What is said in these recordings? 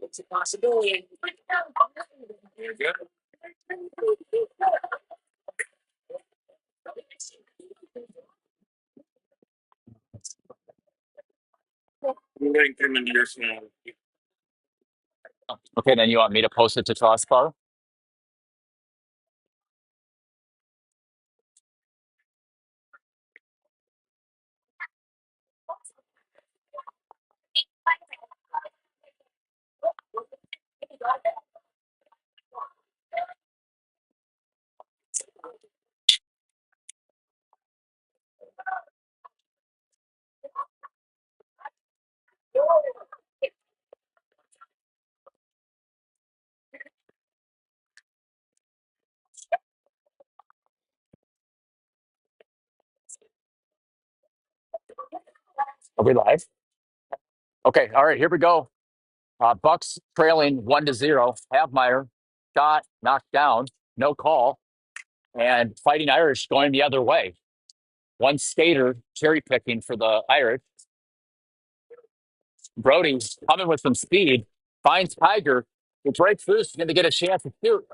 It's a possibility. You're good. We're getting 10 years now. Okay, then you want me to post it to Tossbar? Are we live? Okay, all right, here we go. Bucks trailing 1-0. Havmeyer shot knocked down, no call, and Fighting Irish going the other way. One skater cherry picking for the Irish. Brody's coming with some speed, finds Tiger, who breaks loose, going to get a chance to shoot.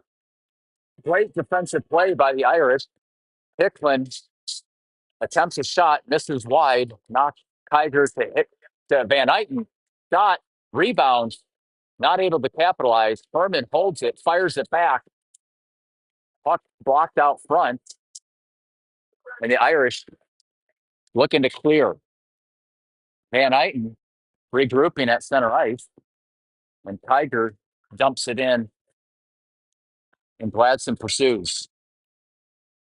Great defensive play by the Irish. Hicklin attempts a shot, misses wide, knocks Tiger to Van Eyten. Shot, rebounds, not able to capitalize. Herman holds it, fires it back. Puck blocked out front, and the Irish looking to clear. Van Eyten regrouping at center ice, and Tiger dumps it in, and Gladson pursues.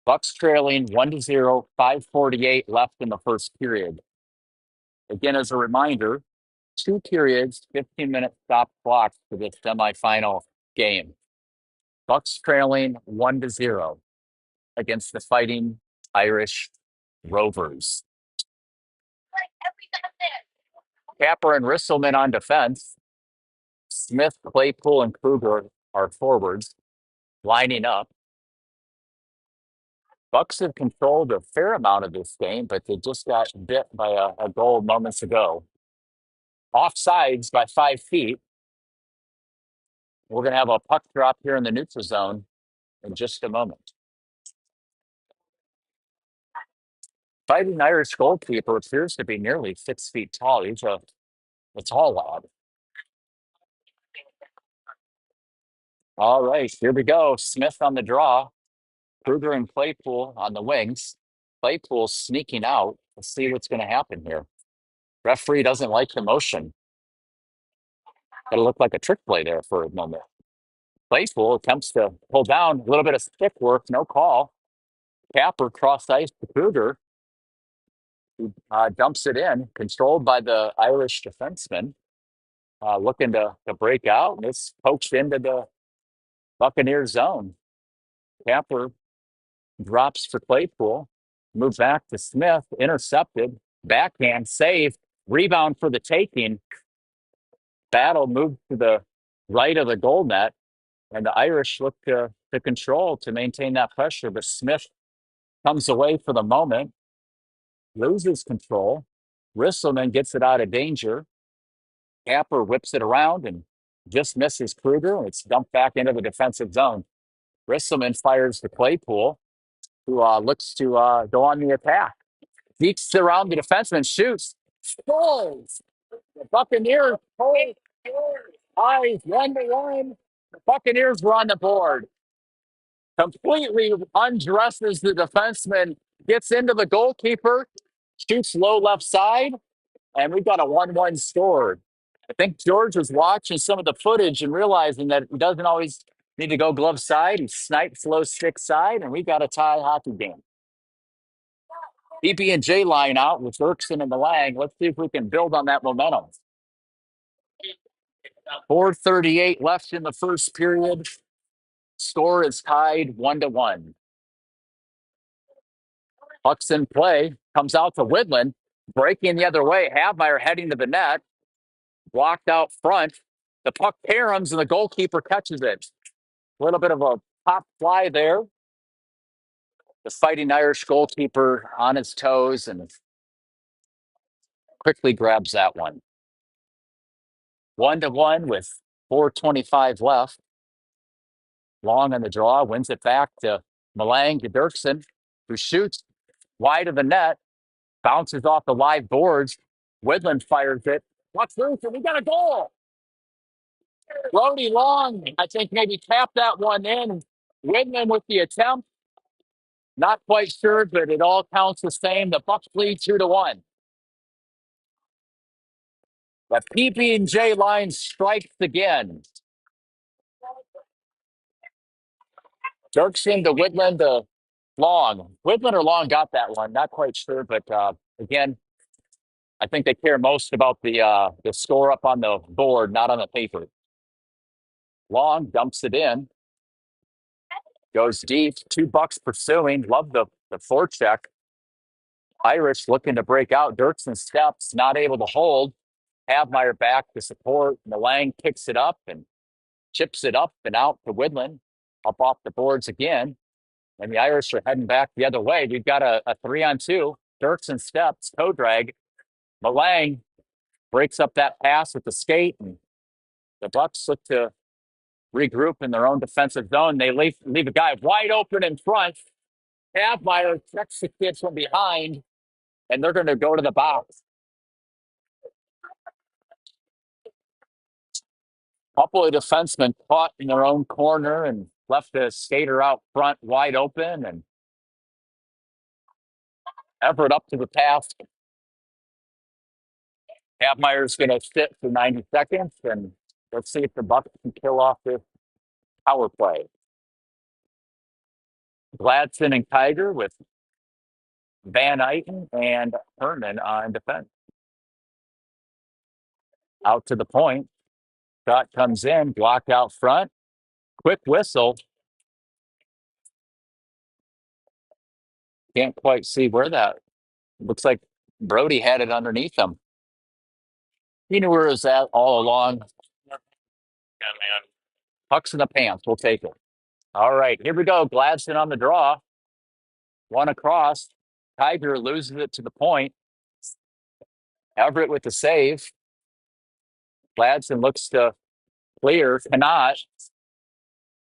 Bucks trailing 1-0, 5:48 left in the first period. Again, as a reminder, 2 periods, 15-minute stop clock for this semifinal game. Bucks trailing 1-0 against the Fighting Irish Rovers. Capper and Risselman on defense. Smith, Claypool, and Kruger are forwards, lining up. Bucks have controlled a fair amount of this game, but they just got bit by a goal moments ago. Offsides by 5 feet. We're going to have a puck drop here in the neutral zone in just a moment. Fighting Irish goalkeeper appears to be nearly 6 feet tall. He's a tall lad. All right, here we go. Smith on the draw. Kruger and Claypool on the wings. Claypool sneaking out. Let's see what's going to happen here. Referee doesn't like the motion. It'll look like a trick play there for a moment. Claypool attempts to pull down, a little bit of stick work, no call. Capper cross ice to Kruger, who dumps it in, controlled by the Irish defenseman, looking to break out. And it's poked into the Buccaneer zone. Capper drops for Claypool, moves back to Smith, intercepted, backhand save, rebound for the taking. Battle moved to the right of the goal net, and the Irish look to control to maintain that pressure. But Smith comes away for the moment, loses control. Risselman gets it out of danger. Capper whips it around and just misses Kruger. It's dumped back into the defensive zone. Risselman fires to Claypool, who looks to go on the attack. Deeks around the defenseman, shoots, scores. The Buccaneers hold eyes 1-1. The Buccaneers were on the board. Completely undresses the defenseman, gets into the goalkeeper, shoots low left side, and we've got a 1-1 score. I think George was watching some of the footage and realizing that he doesn't always need to go glove side. He snipes low stick side, and we got a tie hockey game. BB&J line out with Erkson and the Lang. Let's see if we can build on that momentum. 4:38 left in the first period. Score is tied 1-1. Puck's in play. Comes out to Whitland. Breaking the other way. Havmeyer heading to the net. Blocked out front. The puck caroms and the goalkeeper catches it. A little bit of a pop fly there. The Fighting Irish goalkeeper on his toes and quickly grabs that one. 1-1 with 4:25 left. Long on the draw, wins it back to Malang to Dirksen, who shoots wide of the net, bounces off the live boards. Woodland fires it. What's loose? And we got a goal. Brody Long, I think, maybe tapped that one in. Woodland with the attempt. Not quite sure, but it all counts the same. The Bucks lead 2-1. The PB&J line strikes again. Dirksen to Woodland to Long. Woodland or Long got that one. Not quite sure, but again, I think they care most about the score up on the board, not on the paper. Long dumps it in, goes deep. 2 Bucks pursuing. Love the forecheck. Irish looking to break out. Dirksen steps, not able to hold. Havmeyer back to support. Malang picks it up and chips it up and out to Woodland. Up off the boards again. And the Irish are heading back the other way. We've got a 3-on-2. Dirksen steps, toe drag. Malang breaks up that pass with the skate, and the Bucks look to regroup in their own defensive zone. They leave a guy wide open in front. Havmeyer checks the kid from behind, and they're going to go to the box. Couple of defensemen caught in their own corner and left the skater out front wide open, and Everett up to the task. Havmeyer's going to sit for 90 seconds, and let's see if the Bucks can kill off this power play. Gladson and Tiger with Van Eyten and Herman on defense. Out to the point. Shot comes in, blocked out front. Quick whistle. Can't quite see where that. Looks like Brody had it underneath him. He knew where it was at all along. Yeah, man. Pucks in the pants. We'll take it. All right, here we go. Gladson on the draw. One across. Tiger loses it to the point. Everett with the save. Gladson looks to clear. Cannot.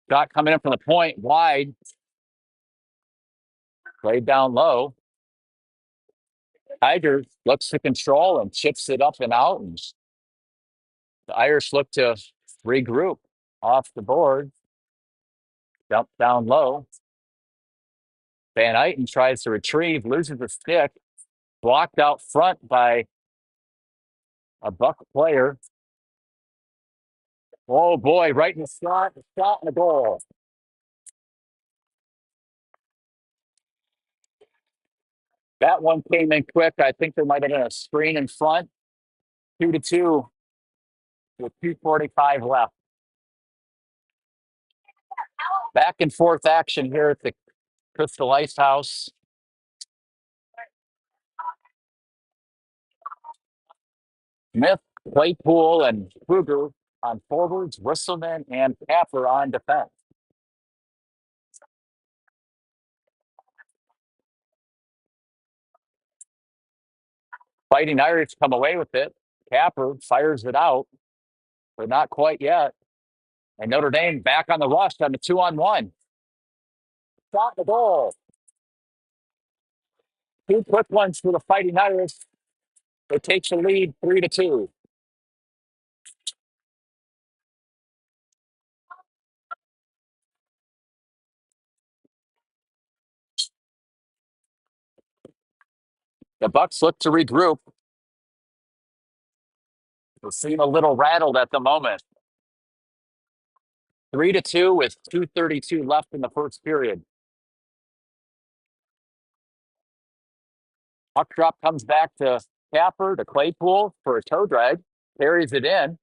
Shot coming in from the point. Wide. Played down low. Tiger looks to control and chips it up and out. And the Irish look to regroup off the board. Dump down low. Van Eyten tries to retrieve, loses the stick. Blocked out front by a Buck player. Oh boy, right in the slot, shot and a goal. That one came in quick. I think there might have been a screen in front. 2-2 with 2:45 left. Back and forth action here at the Crystal Ice House. Smith, Claypool, and Kruger on forwards, Whistleman and Capper on defense. Fighting Irish come away with it. Capper fires it out, but not quite yet. And Notre Dame back on the rush on the 2-on-1. Shot the goal. 2 quick ones for the Fighting Irish. It takes the lead 3-2. The Bucks look to regroup. They seem a little rattled at the moment. 3-2 with 2:32 left in the first period. Puck drop comes back to Capper to Claypool for a toe drag. Carries it in.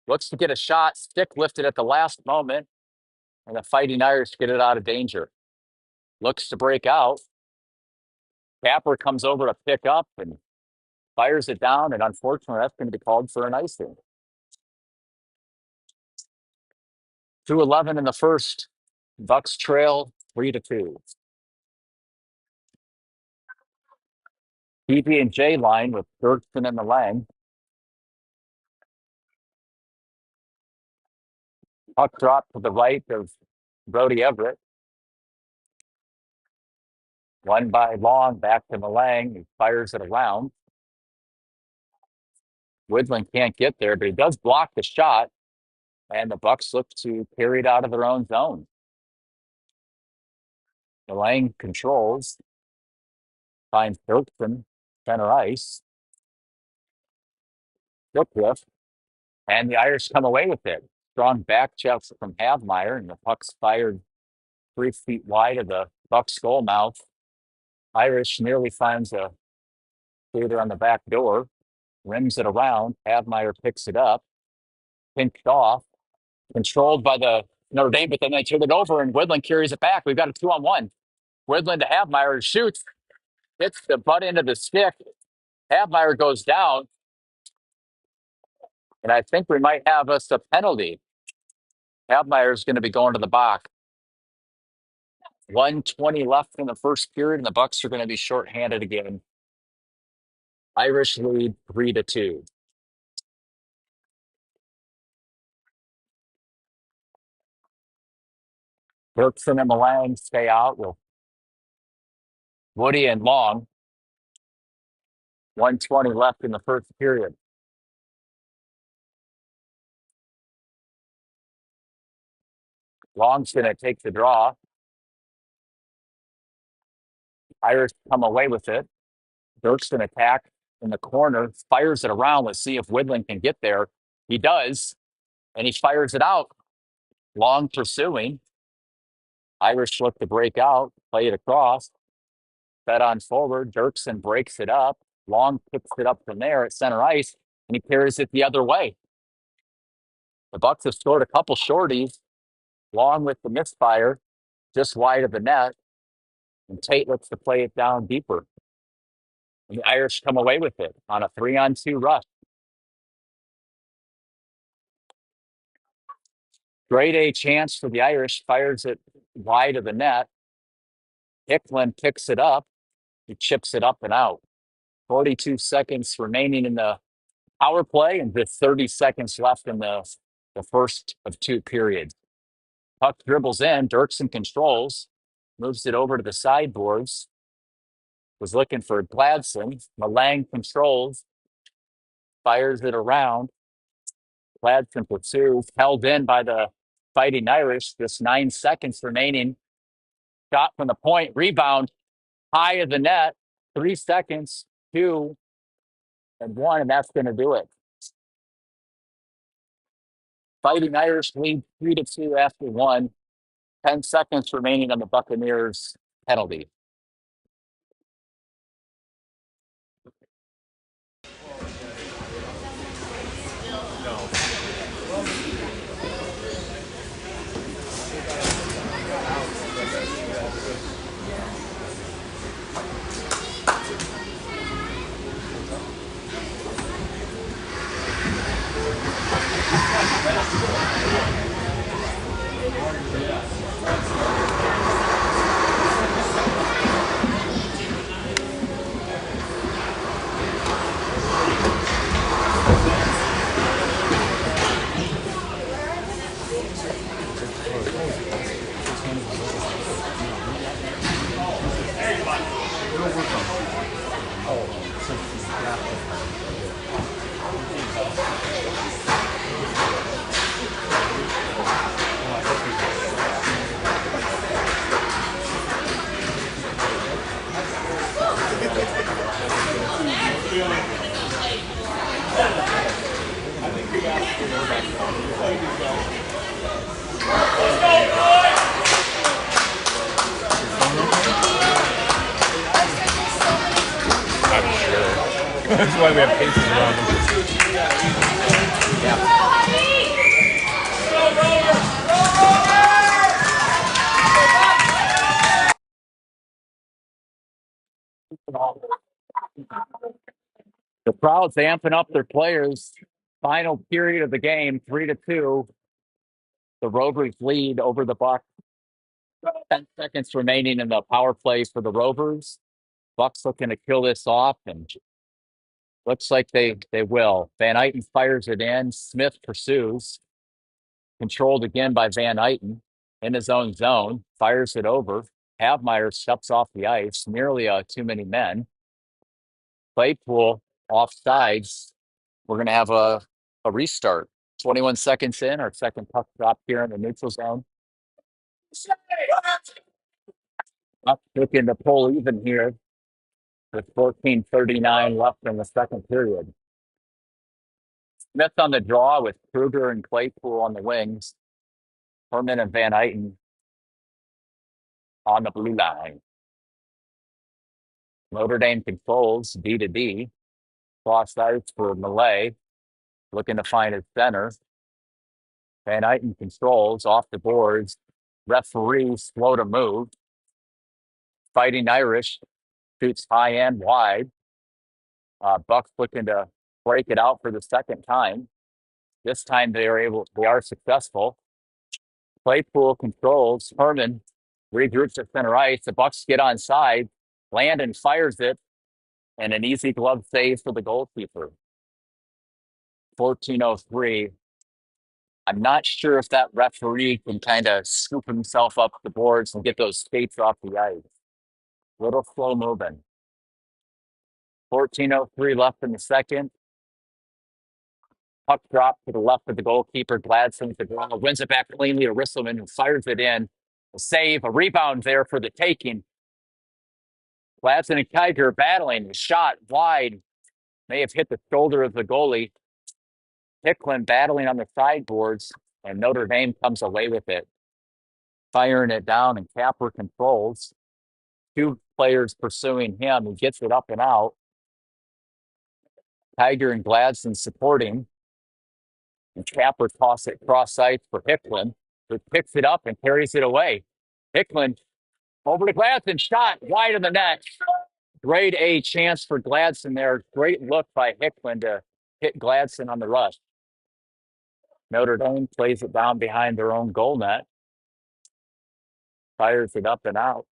Looks to get a shot. Stick lifted at the last moment. And the Fighting Irish get it out of danger. Looks to break out. Capper comes over to pick up and fires it down. And unfortunately, that's going to be called for an icing. 2:11 in the first. Bucks trail 3-2. PB&J line with Dirksen and the Lang. Puck drop to the right of Brody Everett. One by Long, back to Malang. He fires it around. Woodland can't get there, but he does block the shot, and the Bucks look to carry it out of their own zone. Malang controls, finds Dirksen, center ice. Whiff, and the Irish come away with it. Strong back check from Havmeyer, and the puck's fired 3 feet wide of the Bucks' goal mouth. Irish nearly finds a shooter on the back door, rims it around. Havmeyer picks it up, pinched off, controlled by the Notre Dame, but then they turn it over, and Woodland carries it back. We've got a 2-on-1. Woodland to Havmeyer, shoots, hits the butt end of the stick. Havmeyer goes down, and I think we might have us a penalty. Havmeyer's going to be going to the box. 1:20 left in the first period, and the Bucks are going to be shorthanded again. Irish lead 3-2. Berkson and Malang stay out with Woody and Long. 1:20 left in the first period. Long's going to take the draw. Irish come away with it. Dirksen attack in the corner, fires it around. Let's see if Woodland can get there. He does, and he fires it out. Long pursuing. Irish look to break out, play it across. Fed on forward. Dirksen breaks it up. Long picks it up from there at center ice, and he carries it the other way. The Bucks have scored a couple shorties. Long with the misfire, just wide of the net, and Tate looks to play it down deeper. And the Irish come away with it on a 3-on-2 rush. Great A chance for the Irish, fires it wide of the net. Hicklin picks it up. He chips it up and out. 42 seconds remaining in the power play, and with 30 seconds left in the first of two periods. Puck dribbles in. Dirksen controls, moves it over to the sideboards. Was looking for Gladson. Malang controls, fires it around. Gladson pursues, held in by the Fighting Irish. Just 9 seconds remaining. Shot from the point, rebound, high of the net. 3 seconds, 2 and 1, and that's going to do it. Fighting Irish lead 3-2 after 1. 10 seconds remaining on the Buccaneers penalty. That's why we have cases around them. The crowd's amping up their players. Final period of the game, 3-2. The Rovers lead over the Bucks. 10 seconds remaining in the power play for the Rovers. Bucks looking to kill this off, and looks like they will. Van Eyten fires it in. Smith pursues. Controlled again by Van Eyten in his own zone, fires it over. Havmeyer steps off the ice, nearly too many men. Claypool offsides. We're going to have a restart. 21 seconds in, our second puck drop here in the neutral zone. Up looking to pull even here with 14:39 left in the second period. Smith on the draw with Kruger and Claypool on the wings. Herman and Van Eyten on the blue line. Notre Dame controls D to D. Cross ice for Malay, looking to find his center. Van Eyten controls off the boards. Referee slow to move. Fighting Irish shoots high and wide. Bucks looking to break it out for the second time. This time they are successful. Claypool controls. Herman regroups at center ice. The Bucks get on side. Landon fires it, and an easy glove save for the goalkeeper. 14:03. I'm not sure if that referee can kind of scoop himself up the boards and get those skates off the ice. Little slow moving. 14:03 left in the second. Puck drop to the left of the goalkeeper. Gladson with the draw. Wins it back cleanly to Risselman, who fires it in. A save, a rebound there for the taking. Gladson and Kiger battling. Shot wide. May have hit the shoulder of the goalie. Hicklin battling on the sideboards, and Notre Dame comes away with it. Firing it down, and Capper controls. Two players pursuing him. He gets it up and out. Tiger and Gladson supporting. And Capper tosses it cross ice for Hicklin, who picks it up and carries it away. Hicklin over to Gladson. Shot wide of the net. Grade A chance for Gladson there. Great look by Hicklin to hit Gladson on the rush. Notre Dame plays it down behind their own goal net. Fires it up and out.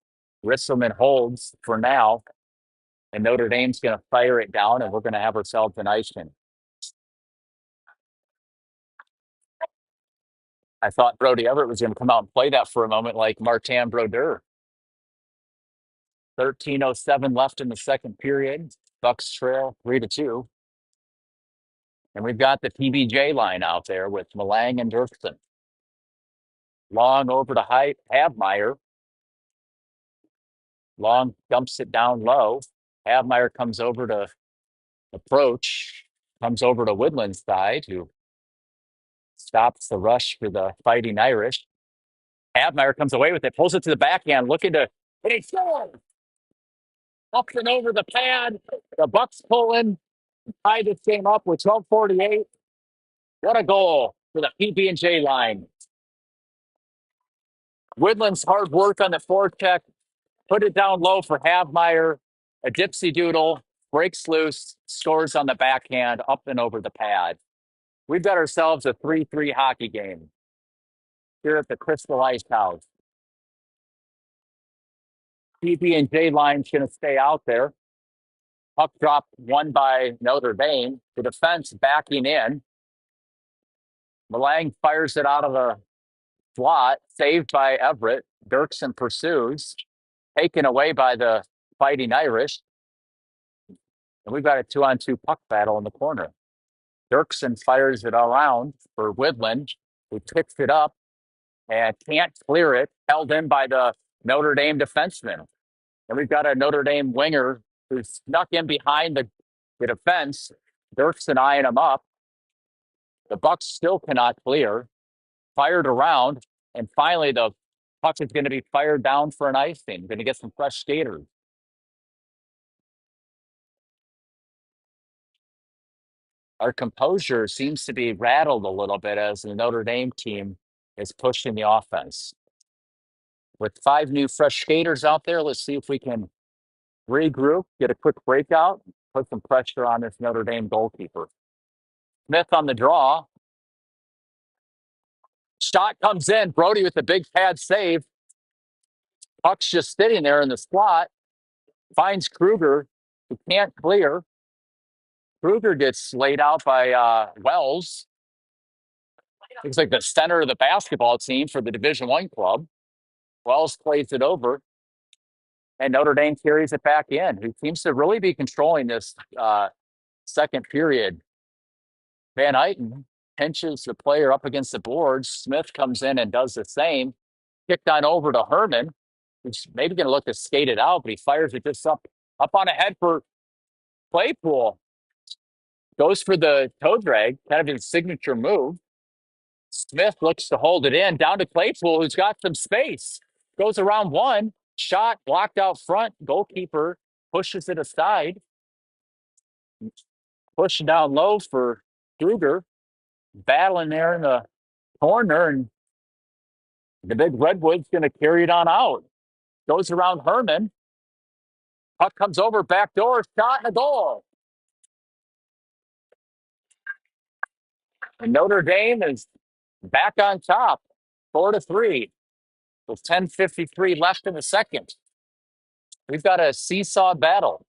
Risselman holds for now. And Notre Dame's going to fire it down, and we're going to have ourselves an icing. I thought Brody Everett was going to come out and play that for a moment like Martin Brodeur. 13:07 left in the second period. Bucks trail 3-2. And we've got the PBJ line out there with Malang and Dirksen. Long over to Havmeyer. Long dumps it down low. Havmeyer comes over to approach. Comes over to Woodland's side, who stops the rush for the Fighting Irish. Havmeyer comes away with it, pulls it to the backhand, looking to hit it forward. Up and over the pad. The Bucks pull in, tie this game up with 12:48. What a goal for the PB&J line. Woodland's hard work on the forecheck, put it down low for Havmeyer. A dipsy doodle, breaks loose, scores on the backhand, up and over the pad. We've got ourselves a 3-3 hockey game here at the Crystal Ice House. PB&J line's going to stay out there. Puck drop won by Notre Dame. The defense backing in. Malang fires it out of the slot, saved by Everett. Dirksen pursues, taken away by the Fighting Irish. And we've got a 2-on-2 puck battle in the corner. Dirksen fires it around for Woodland, who picks it up and can't clear it, held in by the Notre Dame defenseman. And we've got a Notre Dame winger who snuck in behind the defense. Dirksen eyeing him up. The Bucks still cannot clear. Fired around, and finally the puck is going to be fired down for an icing. Going to get some fresh skaters. Our composure seems to be rattled a little bit as the Notre Dame team is pushing the offense. With 5 new fresh skaters out there, let's see if we can regroup, get a quick breakout, put some pressure on this Notre Dame goalkeeper. Smith on the draw. Shot comes in. Brody with the big pad save. Puck's just sitting there in the slot. Finds Kruger, who can't clear. Kruger gets laid out by Wells. Looks like the center of the basketball team for the Division I club. Wells plays it over, and Notre Dame carries it back in. Who seems to really be controlling this second period. Van Eyten pinches the player up against the boards. Smith comes in and does the same. Kicked on over to Herman, who's maybe going to look to skate it out, but he fires it just up on ahead for Claypool. Goes for the toe drag, kind of his signature move. Smith looks to hold it in, down to Claypool, who's got some space. Goes around one, shot blocked out front. Goalkeeper pushes it aside. Pushing down low for Kruger. Battling there in the corner, and the big Redwood's going to carry it on out. Goes around Herman. Puck comes over, back door, shot, and a goal. And Notre Dame is back on top, 4-3, with 10:53 left in the second. We've got a seesaw battle.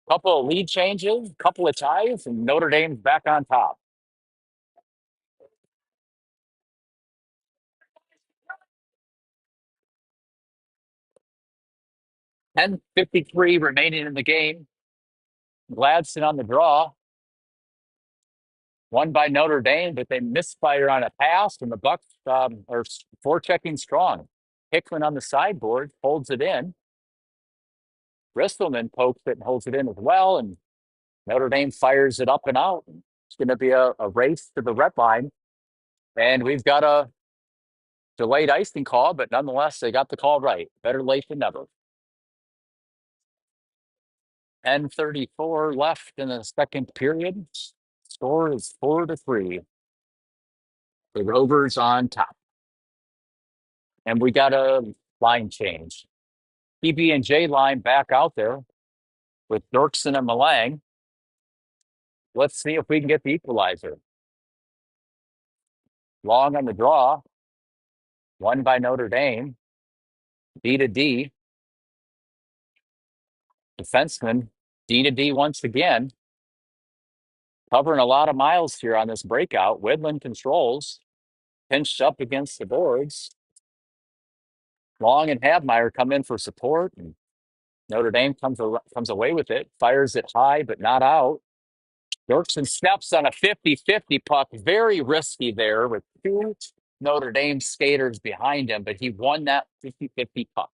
Couple of lead changes, couple of ties, and Notre Dame's back on top. 10:53 remaining in the game. Gladson on the draw. Won by Notre Dame, but they misfire on a pass, and the Bucks are forechecking strong. Hickman on the sideboard holds it in. Bristleman pokes it and holds it in as well, and Notre Dame fires it up and out. It's going to be a race to the red line, and we've got a delayed icing call, but nonetheless, they got the call right. Better late than never. 10:34 left in the second period. Score is 4-3. The Rovers on top. And we got a line change. PB&J line back out there with Dirksen and Malang. Let's see if we can get the equalizer. Long on the draw. Won by Notre Dame. D to D. Defenseman, D to D once again. Covering a lot of miles here on this breakout. Widland controls. Pinched up against the boards. Long and Habmeyer come in for support. And Notre Dame comes away with it. Fires it high, but not out. Dirksen steps on a 50-50 puck. Very risky there with two Notre Dame skaters behind him, but he won that 50-50 puck.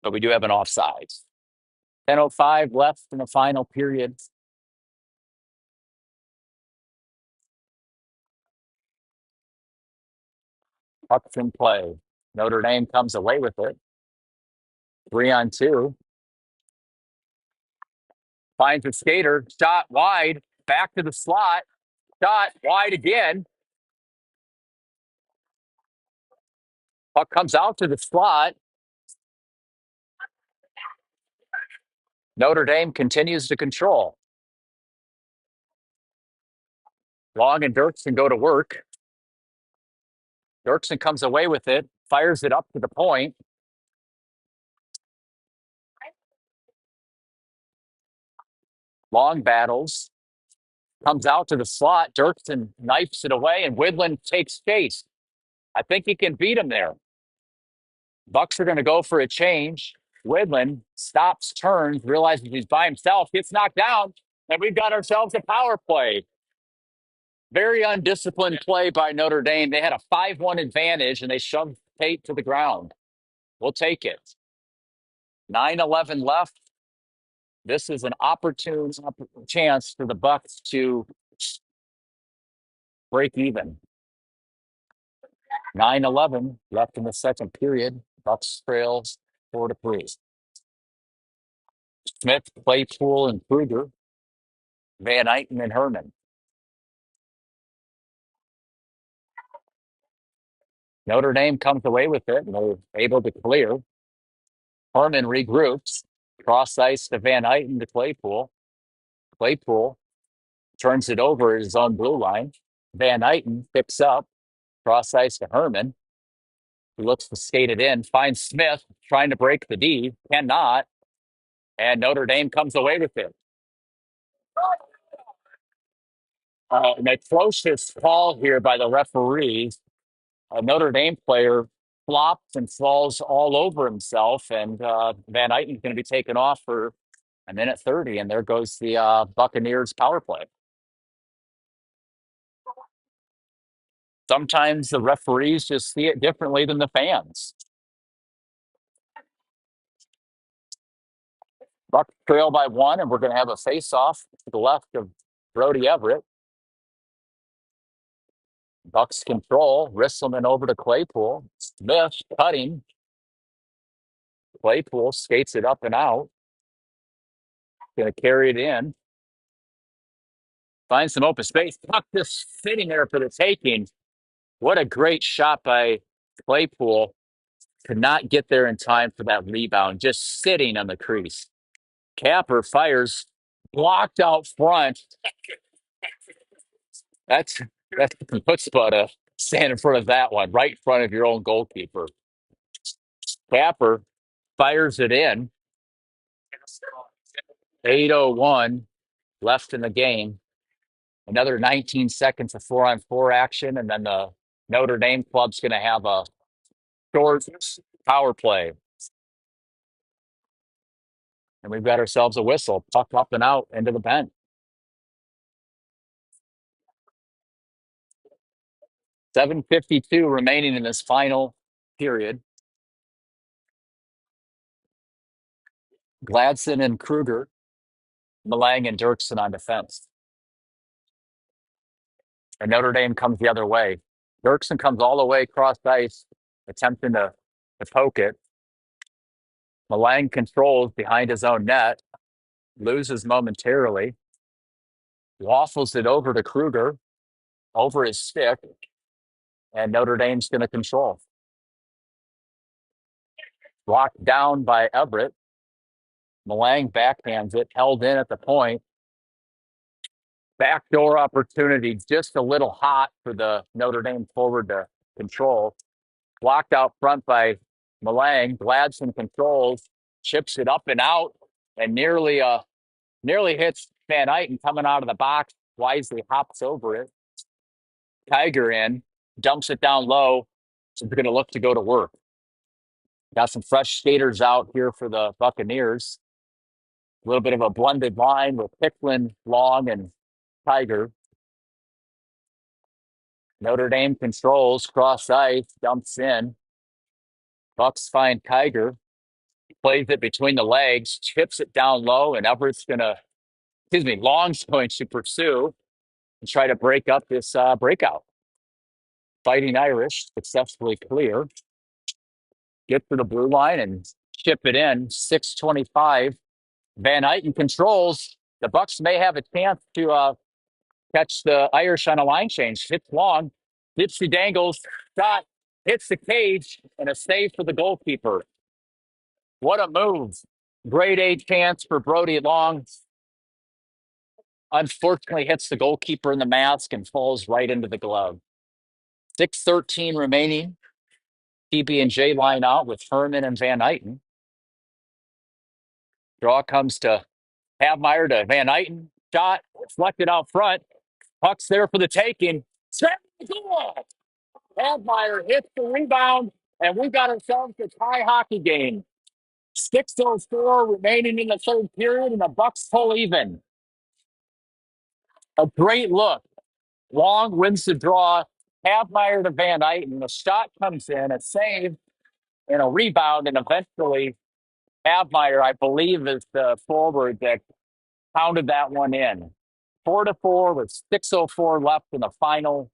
But we do have an offside. 10:05 left in the final period. Puck's in play. Notre Dame comes away with it. 3-on-2. Finds a skater. Shot wide. Back to the slot. Shot wide again. Puck comes out to the slot. Notre Dame continues to control. Long and Dirksen go to work. Dirksen comes away with it. Fires it up to the point. Long battles. Comes out to the slot. Dirksen knifes it away, and Widland takes chase. I think he can beat him there. Bucks are going to go for a change. Widland stops, turns, realizes he's by himself, gets knocked down, and we've got ourselves a power play. Very undisciplined play by Notre Dame. They had a 5-1 advantage, and they shoved Tate to the ground. We'll take it. 9:11 left. This is an opportune chance for the Bucks to break even. 9:11 left in the second period. Bucks trails 4-3. Smith, Claypool, and Kruger. Van Eyten and Herman. Notre Dame comes away with it, and they're able to clear. Herman regroups. Cross ice to Van Eyten to Claypool. Claypool turns it over his own blue line. Van Eyten picks up. Cross ice to Herman. He looks to skate it in. Finds Smith trying to break the D. Cannot. And Notre Dame comes away with it. An atrocious call here by the referees. A Notre Dame player flops and falls all over himself, and Van Eyten's going to be taken off for a minute 30, and there goes the Buccaneers power play. Sometimes the referees just see it differently than the fans. Bucks trail by 1, and we're going to have a face-off to the left of Brody Everett. Bucks control. Risselman over to Claypool. Smith cutting. Claypool skates it up and out. Going to carry it in. Finds some open space. Puck just sitting there for the taking. What a great shot by Claypool to not get there in time for that rebound. Just sitting on the crease. Capper fires. Blocked out front. That's chutzpah to stand in front of that one, right in front of your own goalkeeper. Capper fires it in. 8:01 left in the game. Another 19 seconds of 4-on-4 action, and then the Notre Dame club's going to have a short power play. And we've got ourselves a whistle. Puck up and out into the bench. 7:52 remaining in this final period. Gladson and Kruger, Malang and Dirksen on defense. And Notre Dame comes the other way. Dirksen comes all the way across ice, attempting to poke it. Malang controls behind his own net, loses momentarily, waffles it over to Kruger, over his stick, and Notre Dame's going to control. Blocked down by Everett. Malang backhands it, held in at the point. Backdoor opportunity, just a little hot for the Notre Dame forward to control. Blocked out front by Malang. Gladson controls, chips it up and out, and nearly hits Van Eyten coming out of the box. Wisely hops over it. Tiger in, dumps it down low. So they're going to look to go to work. Got some fresh skaters out here for the Buccaneers. A little bit of a blended line with Picklin, Long, and Tiger. Notre Dame controls, cross ice, dumps in. Bucks find Tiger, plays it between the legs, chips it down low, and Long's going to pursue and try to break up this breakout. Fighting Irish successfully clear. Get to the blue line and chip it in. 6:25. Van Eyten controls. The Bucks may have a chance to catch the Irish on a line change. Hits Long. Dipsy dangles. Shot. Hits the cage. And a save for the goalkeeper. What a move. Grade A chance for Brody Long. Unfortunately, hits the goalkeeper in the mask and falls right into the glove. 6:13 remaining. PB&J line out with Herman and Van Eyten. Draw comes to Havmeyer to Van Eyten. Shot deflected out front. Puck's there for the taking. Goal! Havmeyer hits the rebound, and we got ourselves a tie hockey game. 6:04 remaining in the third period, and the Bucks pull even. A great look. Long wins the draw. Havmeyer to Van Eyten. The shot comes in, a save, and a rebound, and eventually Havmeyer, I believe, is the forward that pounded that one in. 4-4 with 6:04 left in the final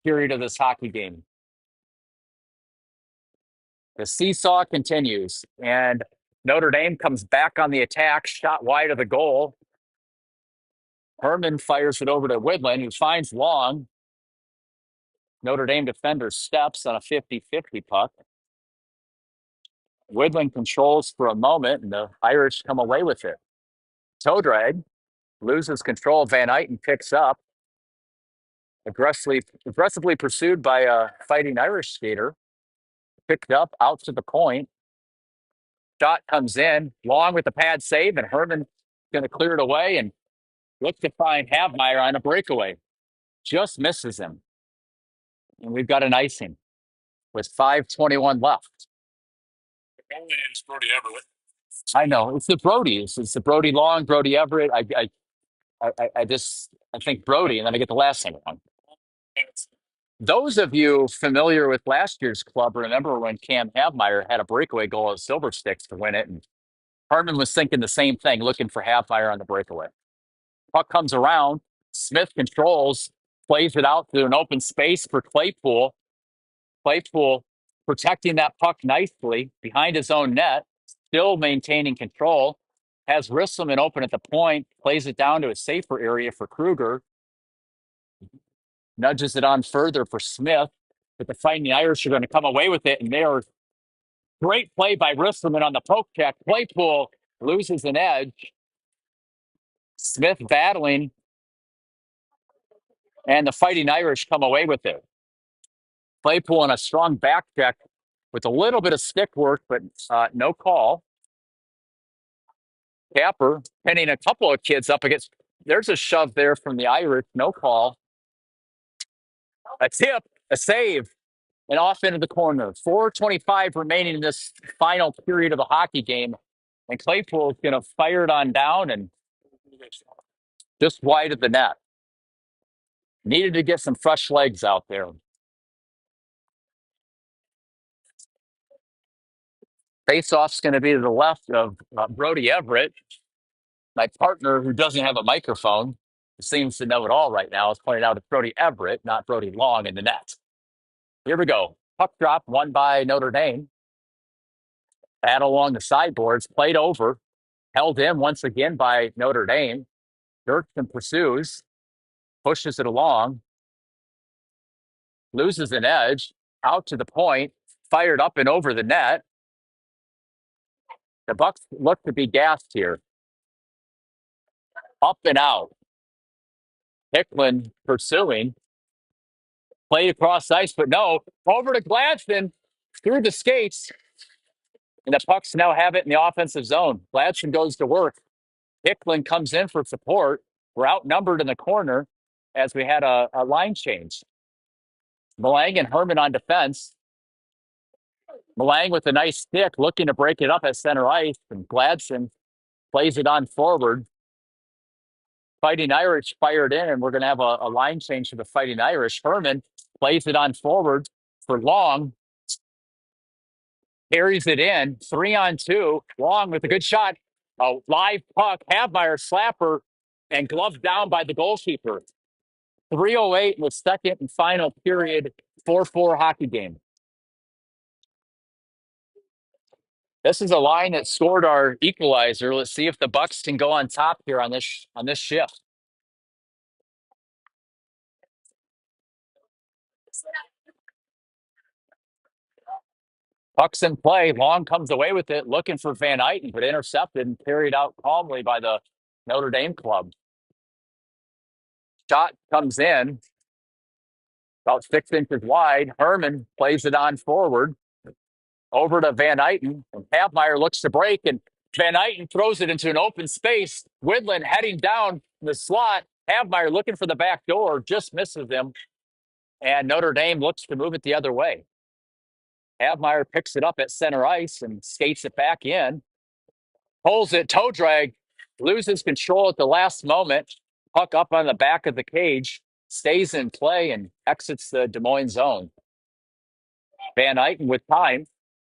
period of this hockey game. The seesaw continues, and Notre Dame comes back on the attack, shot wide of the goal. Herman fires it over to Widland, who finds Long. Notre Dame defender steps on a 50-50 puck. Widland controls for a moment, and the Irish come away with it. Toe drag, loses control. Van Eyten picks up. Aggressively pursued by a fighting Irish skater. Picked up out to the point. Shot comes in. Long with the pad save, and Herman going to clear it away and look to find Havmeyer on a breakaway. just misses him. And we've got an icing with 5:21 left. I know it's the Brodies. It's the Brody Long, Brody Everett. I think Brody, and then I get the last name wrong. Those of you familiar with last year's club remember when Cam Havmeyer had a breakaway goal at Silver Sticks to win it, and Harmon was thinking the same thing, looking for Havmeyer on the breakaway. Puck comes around, Smith controls, plays it out through an open space for Claypool. Claypool protecting that puck nicely behind his own net, still maintaining control. Has Risselman open at the point, plays it down to a safer area for Kruger, nudges it on further for Smith, but the Fighting Irish are going to come away with it, and they are great play by Risselman on the poke check. Claypool loses an edge. Smith battling, and the Fighting Irish come away with it. Claypool on a strong back check with a little bit of stick work, but no call. Capper pinning a couple of kids up against. There's a shove there from the Irish. No call. A tip, a save, and off into the corner. 4:25 remaining in this final period of the hockey game. And Claypool is going to fire it on down and just wide of the net. Needed to get some fresh legs out there. Face-off's going to be to the left of Brody Everett. My partner, who doesn't have a microphone, seems to know it all right now, has pointed out it's Brody Everett, not Brody Long in the net. Here we go. Puck drop, won by Notre Dame. Battle along the sideboards, played over, held in once again by Notre Dame. Dirksen pursues, pushes it along, loses an edge, out to the point, fired up and over the net. The Bucks look to be gassed here. Up and out. Hicklin pursuing. Played across ice, but no. Over to Gladson, through the skates. And the Pucks now have it in the offensive zone. Gladson goes to work. Hicklin comes in for support. We're outnumbered in the corner as we had a line change. Malang and Herman on defense. Malang with a nice stick, looking to break it up at center ice. And Gladson plays it on forward. Fighting Irish fired in, and we're going to have a line change for the Fighting Irish. Herman plays it on forward for Long. Carries it in, 3-on-2. Long with a good shot. A live puck. Havmeyer slapper and gloved down by the goalkeeper. 3:08 in the second and final period. 4-4 hockey game. This is a line that scored our equalizer. Let's see if the Bucks can go on top here on this shift. Puck's in play. Long comes away with it, looking for Van Eyten, but intercepted and carried out calmly by the Notre Dame club. Shot comes in, about 6 inches wide. Herman plays it on forward, over to Van Eyten. And Havmeyer looks to break, and Van Eyten throws it into an open space. Widlin heading down the slot. Havmeyer looking for the back door, just misses him. And Notre Dame looks to move it the other way. Havmeyer picks it up at center ice and skates it back in. Pulls it, toe drag, loses control at the last moment. Puck up on the back of the cage, stays in play and exits the Des Moines zone. Van Eyten with time,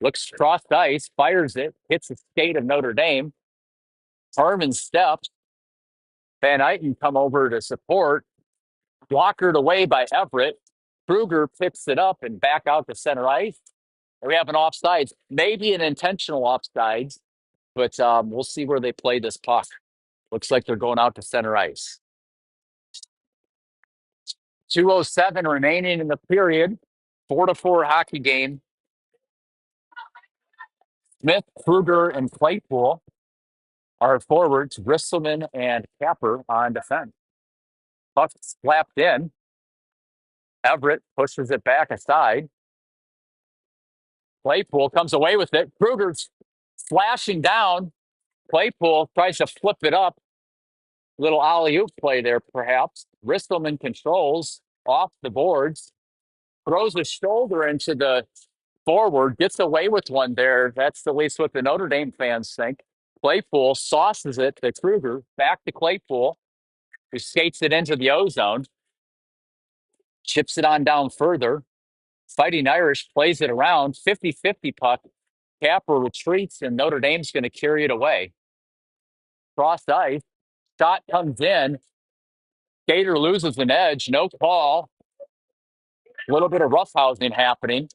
looks cross ice, fires it, hits the skate of Notre Dame. Herman steps. Van Eyten come over to support. Blockered away by Everett. Kruger picks it up and back out to center ice. And we have an offsides, maybe an intentional offsides, but we'll see where they play this puck. Looks like they're going out to center ice. 2:07 remaining in the period. 4-4 hockey game. Smith, Kruger, and Claypool are forwards. Risselman and Capper on defense. Puck slapped in. Everett pushes it back aside. Claypool comes away with it. Kruger's flashing down. Claypool tries to flip it up. Little alley-oop play there, perhaps. Ristelman controls off the boards, throws his shoulder into the forward, gets away with one there. That's at least what the Notre Dame fans think. Claypool sauces it to Kruger, back to Claypool, who skates it into the O-zone, chips it on down further. Fighting Irish plays it around, 50-50 puck. Capper retreats, and Notre Dame's going to carry it away. Cross ice, shot comes in. Skater loses an edge, no call. A little bit of roughhousing happening.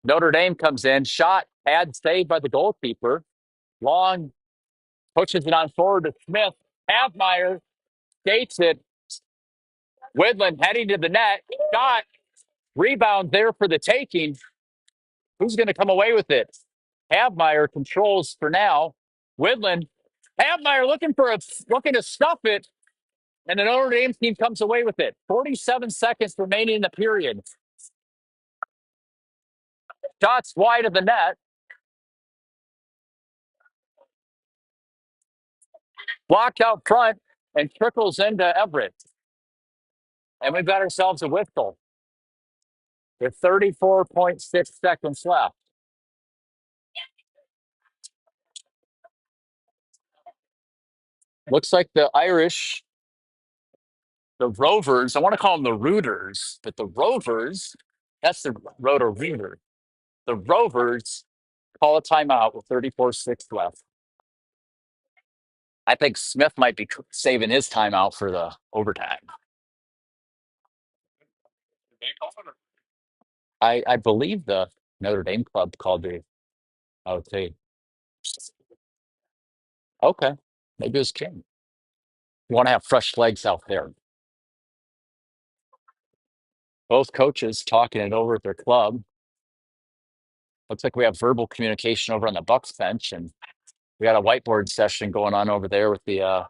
Notre Dame comes in, shot, pad saved by the goalkeeper. Long pushes it on forward to Smith. Havmeyer skates it. Widland heading to the net. Shot. Rebound there for the taking. Who's going to come away with it? Havmeyer controls for now. Widland. Havmeyer looking to stuff it. And the Notre Dame team comes away with it. 47 seconds remaining in the period. Shots wide of the net. Blocked out front and trickles into Everett. And we've got ourselves a whistle with 34.6 seconds left. Looks like the Irish, the Rovers, I want to call them the Rooters, but the Rovers, that's the Rotor Reader. The Rovers call a timeout with 34.6 left. I think Smith might be saving his timeout for the overtime. I believe the Notre Dame club called the, I would say, okay, maybe it was King. You want to have fresh legs out there. Both coaches talking it over at their club. Looks like we have verbal communication over on the Bucks bench, and we got a whiteboard session going on over there with the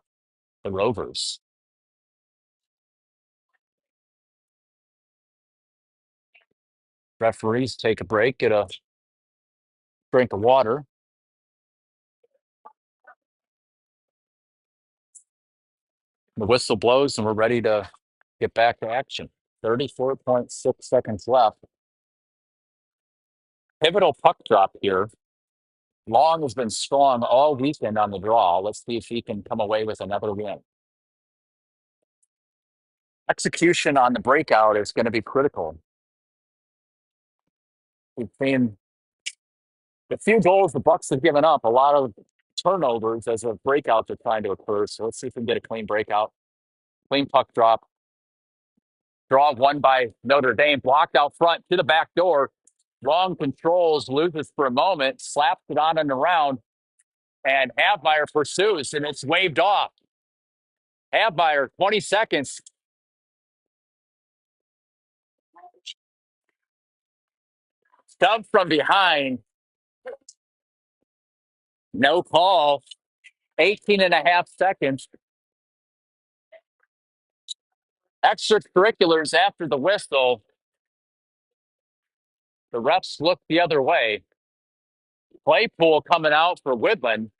Rovers. Referees take a break, get a drink of water. The whistle blows, and we're ready to get back to action. 34.6 seconds left. Pivotal puck drop here. Long has been strong all weekend on the draw. Let's see if he can come away with another win. Execution on the breakout is going to be critical. We've seen the few goals the Bucks have given up, a lot of turnovers as a breakout are trying to occur. So let's see if we can get a clean breakout. Clean puck drop. Draw won by Notre Dame. Blocked out front to the back door. Long controls, loses for a moment, slaps it on and around, and Havmeyer pursues, and it's waved off. Havmeyer, 20 seconds. Shoved from behind. No call. 18 and a half seconds. Extracurriculars after the whistle. The refs look the other way. Claypool coming out for Woodland.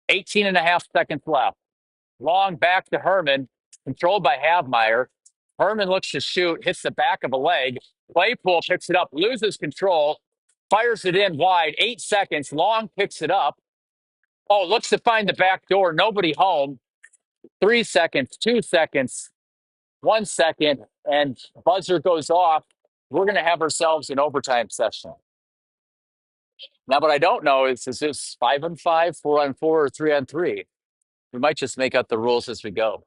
18 and a half seconds left. Long back to Herman, controlled by Havmeyer. Herman looks to shoot, hits the back of a leg. Claypool picks it up, loses control, fires it in wide. 8 seconds. Long picks it up. Oh, looks to find the back door. Nobody home. 3 seconds, 2 seconds, 1 second, and buzzer goes off. We're going to have ourselves an overtime session. Now, what I don't know is this 5-on-5, 4-on-4, or 3-on-3? We might just make up the rules as we go.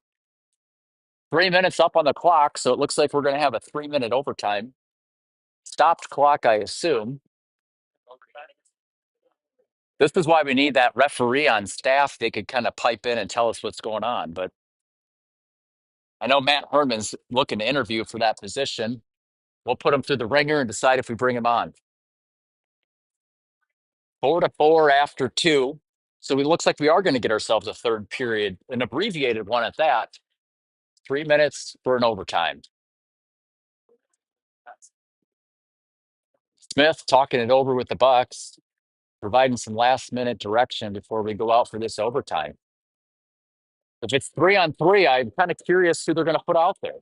3 minutes up on the clock, so it looks like we're going to have a 3-minute overtime. Stopped clock, I assume. This is why we need that referee on staff. They could kind of pipe in and tell us what's going on. But I know Matt Herman's looking to interview for that position. We'll put him through the ringer and decide if we bring him on. 4-4 after 2. So it looks like we are going to get ourselves a third period, an abbreviated one at that. 3 minutes for an overtime. Smith talking it over with the Bucks. providing some last minute direction before we go out for this overtime. If it's 3-on-3, I'm kind of curious who they're going to put out there.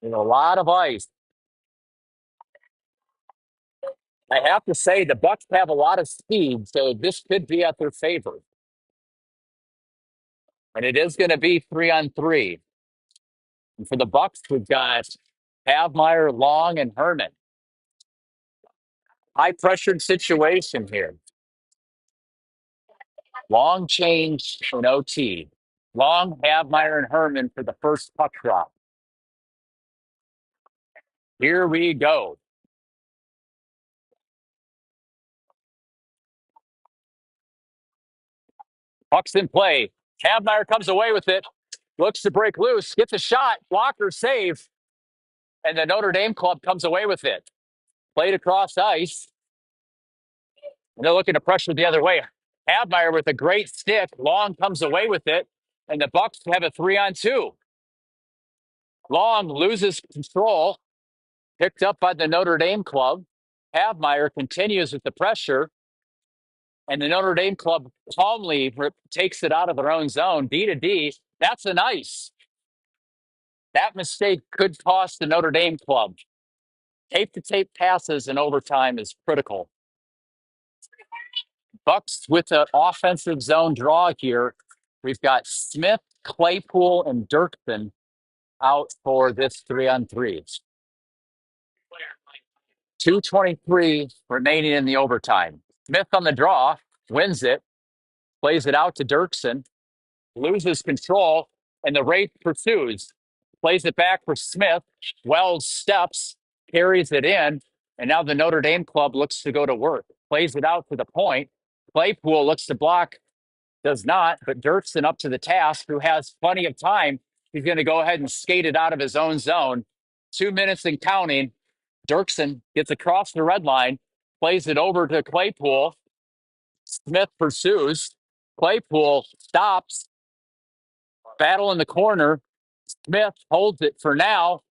There's a lot of ice. I have to say the Bucks have a lot of speed, so this could be at their favor. And it is going to be 3-on-3. And for the Bucks, we've got Havmeyer, Long, and Herman. High pressured situation here. Long change in OT. Long, Havmeyer, and Herman for the first puck drop. Here we go. Puck's in play. Havmeyer comes away with it. Looks to break loose. Gets a shot. Blocker save. And the Notre Dame club comes away with it. Played across ice. And they're looking to pressure the other way. Havmeyer with a great stick. Long comes away with it. And the Bucks have a 3-on-2. Long loses control. Picked up by the Notre Dame club. Havmeyer continues with the pressure. And the Notre Dame club calmly takes it out of their own zone. D to D. That's an ice. That mistake could cost the Notre Dame club. Tape-to-tape passes in overtime is critical. Bucks with an offensive zone draw here. We've got Smith, Claypool, and Dirksen out for this 3-on-3. 2:23 remaining in the overtime. Smith on the draw, wins it, plays it out to Dirksen, loses control, and the Wraith pursues. Plays it back for Smith. Wells steps, carries it in, and now the Notre Dame club looks to go to work. Plays it out to the point. Claypool looks to block, does not, but Dirksen up to the task, who has plenty of time. He's going to go ahead and skate it out of his own zone. 2 minutes and counting. Dirksen gets across the red line, plays it over to Claypool. Smith pursues. Claypool stops. Battle in the corner. Smith holds it for now.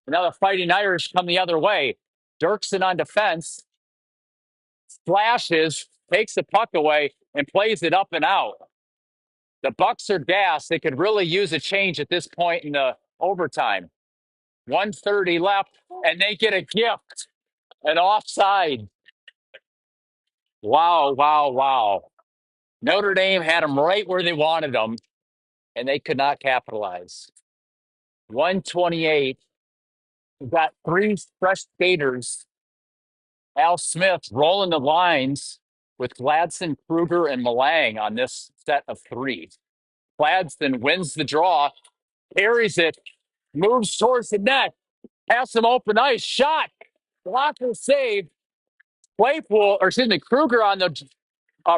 Now the Fighting Irish come the other way. Dirksen on defense. Flashes, takes the puck away, and plays it up and out. The Bucks are gassed. They could really use a change at this point in the overtime. 1:30 left, and they get a gift. An offside. Wow, wow, wow. Notre Dame had them right where they wanted them, and they could not capitalize. 128. We've got three fresh skaters. Al Smith rolling the lines with Gladson, Kruger, and Malang on this set of three. Gladson wins the draw, carries it, moves towards the net, has some open ice, shot, blocker save. Kruger on the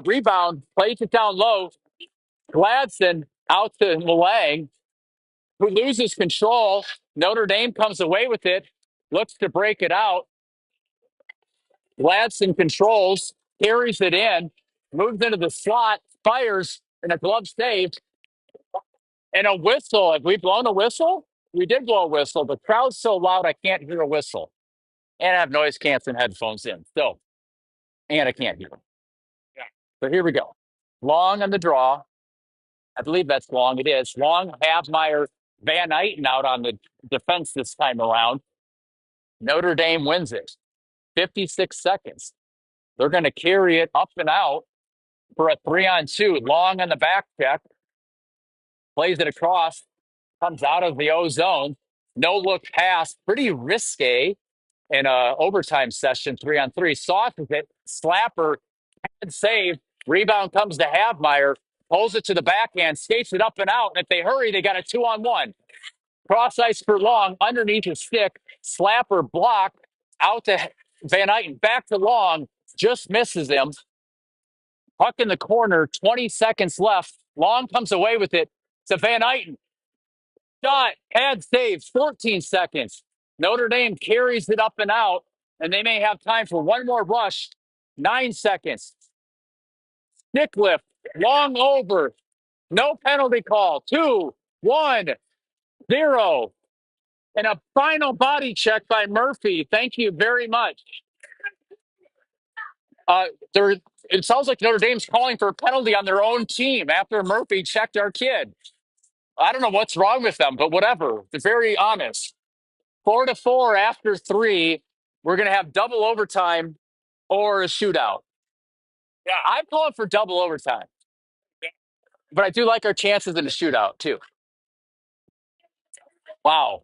rebound, plays it down low. Gladson out to Malang, who loses control. Notre Dame comes away with it, looks to break it out. Gladson controls, carries it in, moves into the slot, fires, and a glove save. And a whistle. Have we blown a whistle? We did blow a whistle. The crowd's so loud I can't hear a whistle. And I have noise canceling headphones in. So, and I can't hear them. Yeah. So here we go. Long on the draw. I believe that's Long. It is. Long, Havmeyer, Van Eyten out on the defense this time around. Notre Dame wins it. 56 seconds. They're going to carry it up and out for a 3-on-2. Long on the back check. Plays it across. Comes out of the O zone. No look pass. Pretty risque in a overtime session. 3-on-3. Sauces it. Slapper. And save. Rebound comes to Havmeyer. Pulls it to the backhand. Skates it up and out. And if they hurry, they got a 2-on-1. Cross ice for Long. Underneath his stick. Slapper block. Out to Van Eyten. Back to Long. Just misses him. Puck in the corner. 20 seconds left. Long comes away with it to Van Eyten. Shot. Pad save. 14 seconds. Notre Dame carries it up and out. And they may have time for one more rush. 9 seconds. Stick lift. Long over. No penalty call. 2, 1, 0. And a final body check by Murphy. Thank you very much. Uh, there. It sounds like Notre Dame's calling for a penalty on their own team after Murphy checked our kid. I don't know what's wrong with them, but whatever. They're very honest. 4-4 after three. We're going to have double overtime or a shootout. Yeah, I'm calling for double overtime, but I do like our chances in a shootout too. Wow.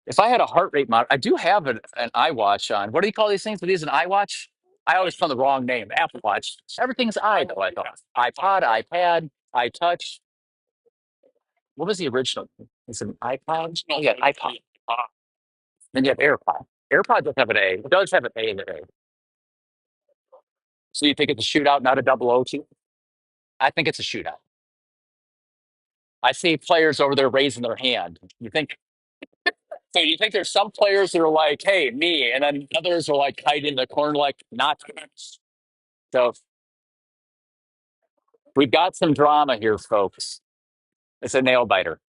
If I had a heart rate monitor, I do have an iWatch on. What do you call these things? Are these an iWatch? I always found the wrong name. Apple Watch. Everything's I though. I thought iPod, iPad, iTouch. What was the original? It's an iPod. Oh yeah, iPod. Then you have AirPod. AirPod does have an A. It does have an A in there. So you think it's a shootout, not a double OT? I think it's a shootout. I see players over there raising their hand. You think so? You think there's some players that are like, "Hey, me," and then others are like hiding in the corner, like not. So we've got some drama here, folks. It's a nail biter.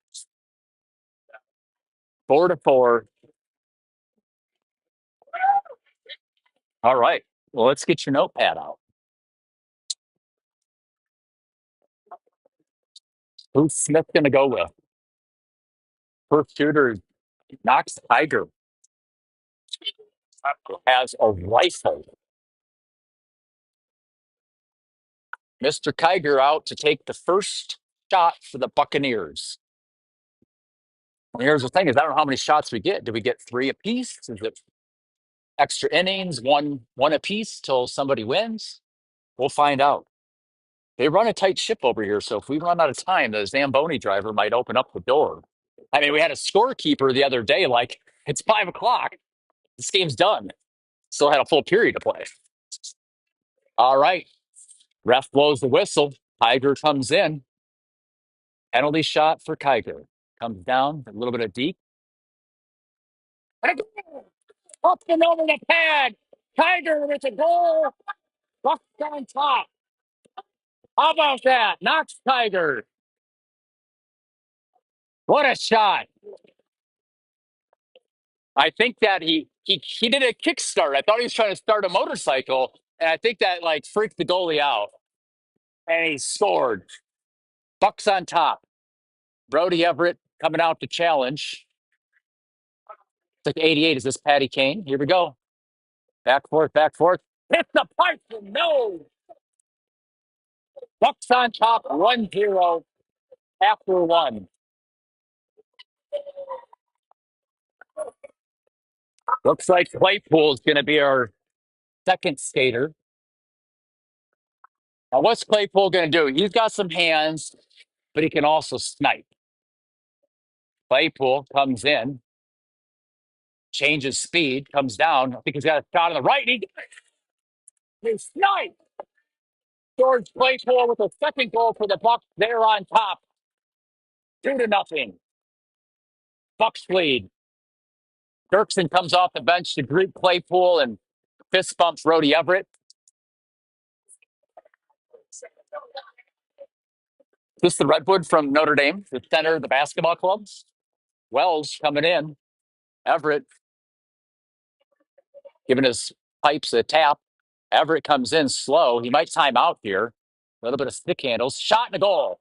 4-4. All right. Well, let's get your notepad out. Who's Smith going to go with? First shooter, Knox Tiger has a rifle. Mr. Kiger out to take the first shot for the Buccaneers. And here's the thing: is I don't know how many shots we get. Do we get three apiece? Is it extra innings, one apiece till somebody wins? We'll find out. They run a tight ship over here, so if we run out of time, the Zamboni driver might open up the door. I mean, we had a scorekeeper the other day, like, it's 5 o'clock. This game's done. Still had a full period to play. All right. Ref blows the whistle. Kiger comes in. Penalty shot for Kiger. Comes down, a little bit of deep. Up and over the pad. Kiger with a goal. Bucks on top. How about that? Knocks Kiger. What a shot. I think that he did a kickstart. I thought he was trying to start a motorcycle, and I think that like freaked the goalie out. And he scored. Bucks on top. Brody Everett coming out to challenge. It's like 88. Is this Patty Kane? Here we go. Back forth, back forth. Hit the pipe. No. Bucks on top, 1-0 after one. Looks like Claypool is going to be our second skater. Now, what's Claypool going to do? He's got some hands, but he can also snipe. Claypool comes in, changes speed, comes down. I think he's got a shot on the right. He sniped. George Claypool with a second goal for the Bucks. They're on top, 2-0. Bucks lead. Dirksen comes off the bench to greet Claypool and fist bumps Brody Everett. This is the Redwood from Notre Dame, the center of the basketball club. Wells coming in. Everett giving his pipes a tap. Everett comes in slow. He might time out here. A little bit of stick handles. Shot and a goal.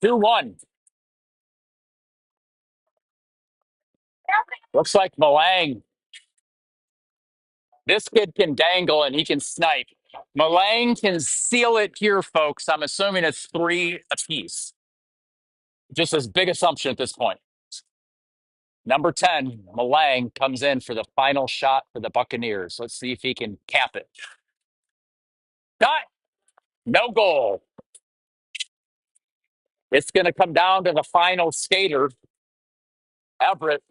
2-1. Looks like Malang. This kid can dangle and he can snipe. Malang can seal it here, folks. I'm assuming it's 3 apiece. Just as big assumption at this point. Number 10, Malang comes in for the final shot for the Buccaneers. Let's see if he can cap it. Shot. No goal. It's going to come down to the final skater, Everett,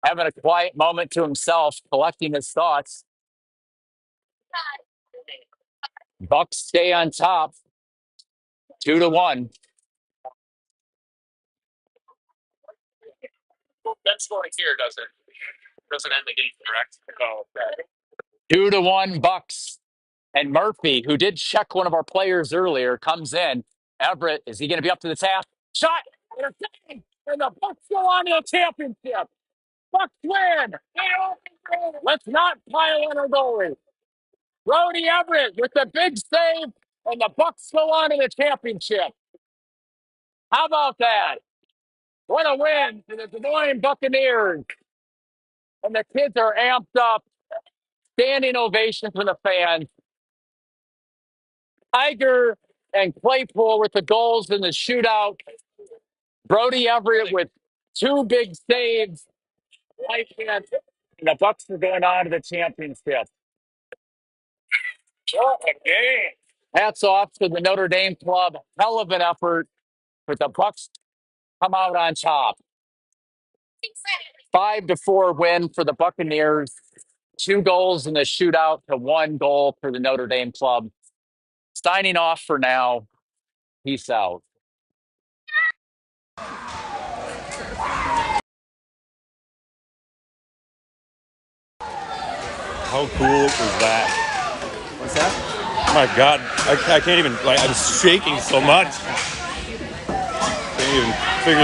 having a quiet moment to himself, collecting his thoughts. Bucks stay on top, 2-1. That scoring here doesn't end the game, correct? Oh, okay. 2-1 Bucks. And Murphy, who did check one of our players earlier, comes in. Everett, is he going to be up to the task? Shot! And the Bucks go on to the championship. Bucks win! Let's not pile on our goalie. Brody Everett with the big save, and the Bucks go on to the championship. How about that? What a win for the Des Moines Buccaneers. And the kids are amped up. Standing ovation from the fans. Tiger and Claypool with the goals in the shootout. Brody Everett with two big saves. And the Bucks are going on to the championship. What a game. Hats off to the Notre Dame club. Hell of an effort. But the Bucks come out on top. 5-4 win for the Buccaneers. 2 goals in the shootout to 1 goal for the Notre Dame club. Signing off for now. Peace out. How cool was that? What's that? Oh my God, I can't even, like, I'm shaking so much. Can't even figure